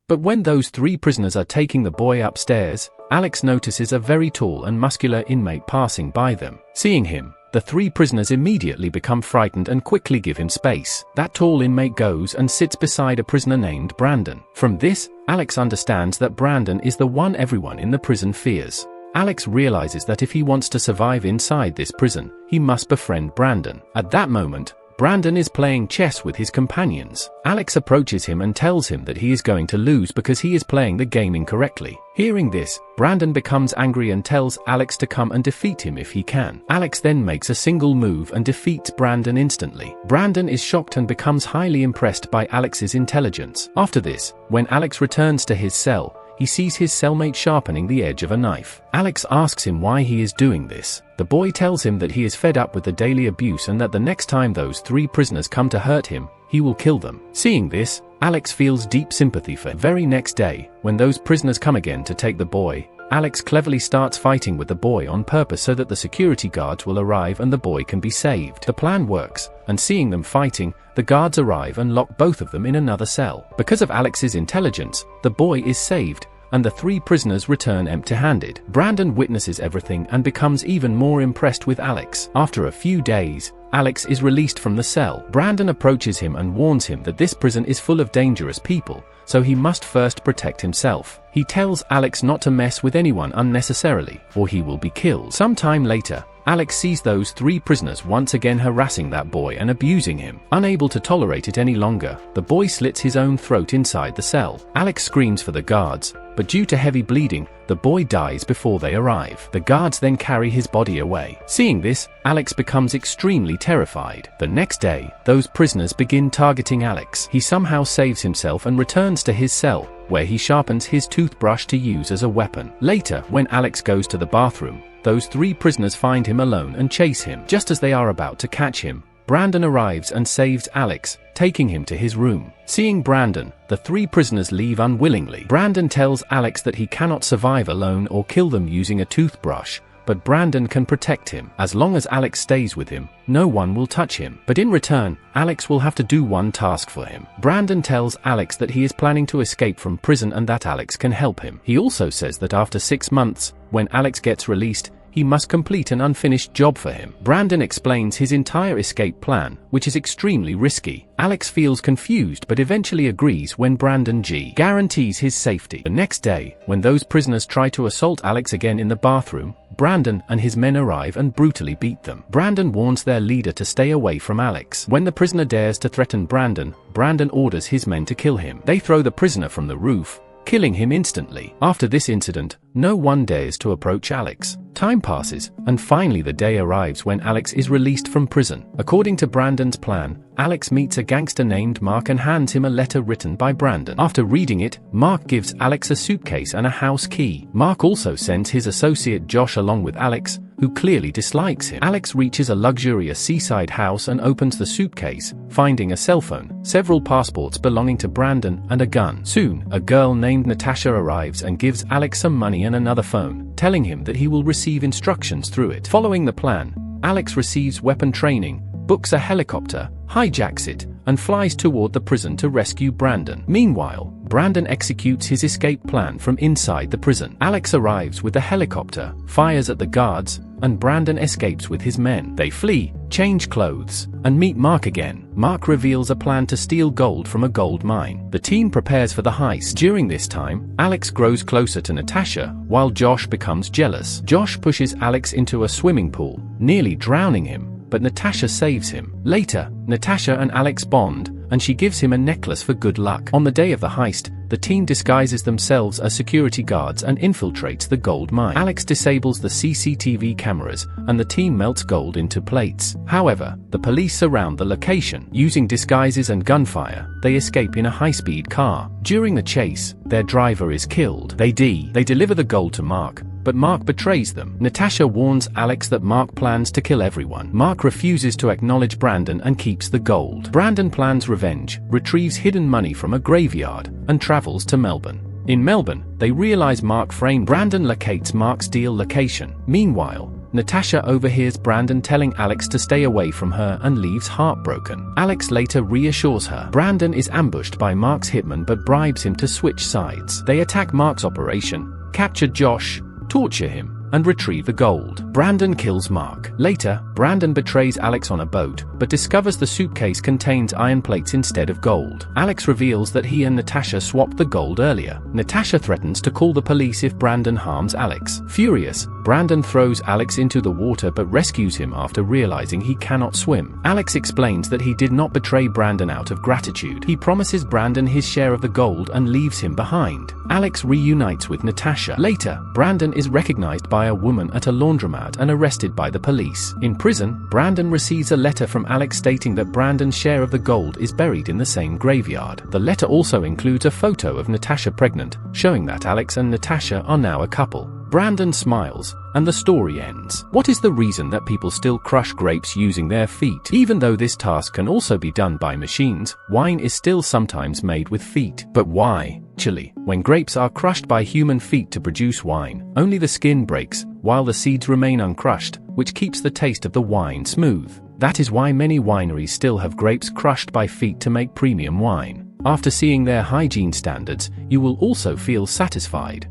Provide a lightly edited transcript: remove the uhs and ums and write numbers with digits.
But when those 3 prisoners are taking the boy upstairs, Alex notices a very tall and muscular inmate passing by them. Seeing him, the 3 prisoners immediately become frightened and quickly give him space. That tall inmate goes and sits beside a prisoner named Brandon. From this, Alex understands that Brandon is the one everyone in the prison fears. Alex realizes that if he wants to survive inside this prison, he must befriend Brandon. At that moment, Brandon is playing chess with his companions. Alex approaches him and tells him that he is going to lose because he is playing the game incorrectly. Hearing this, Brandon becomes angry and tells Alex to come and defeat him if he can. Alex then makes a single move and defeats Brandon instantly. Brandon is shocked and becomes highly impressed by Alex's intelligence. After this, when Alex returns to his cell, he sees his cellmate sharpening the edge of a knife. Alex asks him why he is doing this. The boy tells him that he is fed up with the daily abuse and that the next time those 3 prisoners come to hurt him, he will kill them. Seeing this, Alex feels deep sympathy for him. The very next day, when those prisoners come again to take the boy, Alex cleverly starts fighting with the boy on purpose so that the security guards will arrive and the boy can be saved. The plan works, and seeing them fighting, the guards arrive and lock both of them in another cell. Because of Alex's intelligence, the boy is saved, and the 3 prisoners return empty-handed. Brandon witnesses everything and becomes even more impressed with Alex. After a few days, Alex is released from the cell. Brandon approaches him and warns him that this prison is full of dangerous people, so he must first protect himself. He tells Alex not to mess with anyone unnecessarily, or he will be killed. Sometime later, Alex sees those 3 prisoners once again harassing that boy and abusing him. Unable to tolerate it any longer, the boy slits his own throat inside the cell. Alex screams for the guards, but due to heavy bleeding, the boy dies before they arrive. The guards then carry his body away. Seeing this, Alex becomes extremely terrified. The next day, those prisoners begin targeting Alex. He somehow saves himself and returns to his cell, where he sharpens his toothbrush to use as a weapon. Later, when Alex goes to the bathroom, those 3 prisoners find him alone and chase him. Just as they are about to catch him, Brandon arrives and saves Alex, taking him to his room. Seeing Brandon, the 3 prisoners leave unwillingly. Brandon tells Alex that he cannot survive alone or kill them using a toothbrush, but Brandon can protect him. As long as Alex stays with him, no one will touch him. But in return, Alex will have to do one task for him. Brandon tells Alex that he is planning to escape from prison and that Alex can help him. He also says that after 6 months, when Alex gets released, he must complete an unfinished job for him. Brandon explains his entire escape plan, which is extremely risky. Alex feels confused but eventually agrees when Brandon guarantees his safety. The next day, when those prisoners try to assault Alex again in the bathroom, Brandon and his men arrive and brutally beat them. Brandon warns their leader to stay away from Alex. When the prisoner dares to threaten Brandon, Brandon orders his men to kill him. They throw the prisoner from the roof, killing him instantly. After this incident, no one dares to approach Alex. Time passes, and finally the day arrives when Alex is released from prison. According to Brandon's plan, Alex meets a gangster named Mark and hands him a letter written by Brandon. After reading it, Mark gives Alex a suitcase and a house key. Mark also sends his associate Josh along with Alex, who clearly dislikes him. Alex reaches a luxurious seaside house and opens the suitcase, finding a cell phone, several passports belonging to Brandon, and a gun. Soon, a girl named Natasha arrives and gives Alex some money and another phone, telling him that he will receive instructions through it. Following the plan, Alex receives weapon training, books a helicopter, hijacks it, and flies toward the prison to rescue Brandon. Meanwhile, Brandon executes his escape plan from inside the prison. Alex arrives with the helicopter, fires at the guards, and Brandon escapes with his men. They flee, change clothes, and meet Mark again. Mark reveals a plan to steal gold from a gold mine. The team prepares for the heist. During this time, Alex grows closer to Natasha, while Josh becomes jealous. Josh pushes Alex into a swimming pool, nearly drowning him, but Natasha saves him. Later, Natasha and Alex bond, and she gives him a necklace for good luck. On the day of the heist, the team disguises themselves as security guards and infiltrates the gold mine. Alex disables the CCTV cameras, and the team melts gold into plates. However, the police surround the location. Using disguises and gunfire, they escape in a high-speed car. During the chase, their driver is killed. They deliver the gold to Mark, but Mark betrays them. Natasha warns Alex that Mark plans to kill everyone. Mark refuses to acknowledge Brandon and keeps the gold. Brandon plans revenge, retrieves hidden money from a graveyard, and travels to Melbourne. In Melbourne, they realize Mark framed Brandon locates Mark's deal location. Meanwhile, Natasha overhears Brandon telling Alex to stay away from her and leaves heartbroken. Alex later reassures her. Brandon is ambushed by Mark's hitman but bribes him to switch sides. They attack Mark's operation, capture Josh, torture him, and retrieve the gold. Brandon kills Mark. Later, Brandon betrays Alex on a boat, but discovers the suitcase contains iron plates instead of gold. Alex reveals that he and Natasha swapped the gold earlier. Natasha threatens to call the police if Brandon harms Alex. Furious, Brandon throws Alex into the water but rescues him after realizing he cannot swim. Alex explains that he did not betray Brandon out of gratitude. He promises Brandon his share of the gold and leaves him behind. Alex reunites with Natasha. Later, Brandon is recognized by a woman at a laundromat and arrested by the police. In prison, Brandon receives a letter from Alex stating that Brandon's share of the gold is buried in the same graveyard. The letter also includes a photo of Natasha pregnant, showing that Alex and Natasha are now a couple. Brandon smiles, and the story ends. What is the reason that people still crush grapes using their feet? Even though this task can also be done by machines, wine is still sometimes made with feet. But why? Chile. When grapes are crushed by human feet to produce wine, only the skin breaks, while the seeds remain uncrushed, which keeps the taste of the wine smooth. That is why many wineries still have grapes crushed by feet to make premium wine. After seeing their hygiene standards, you will also feel satisfied.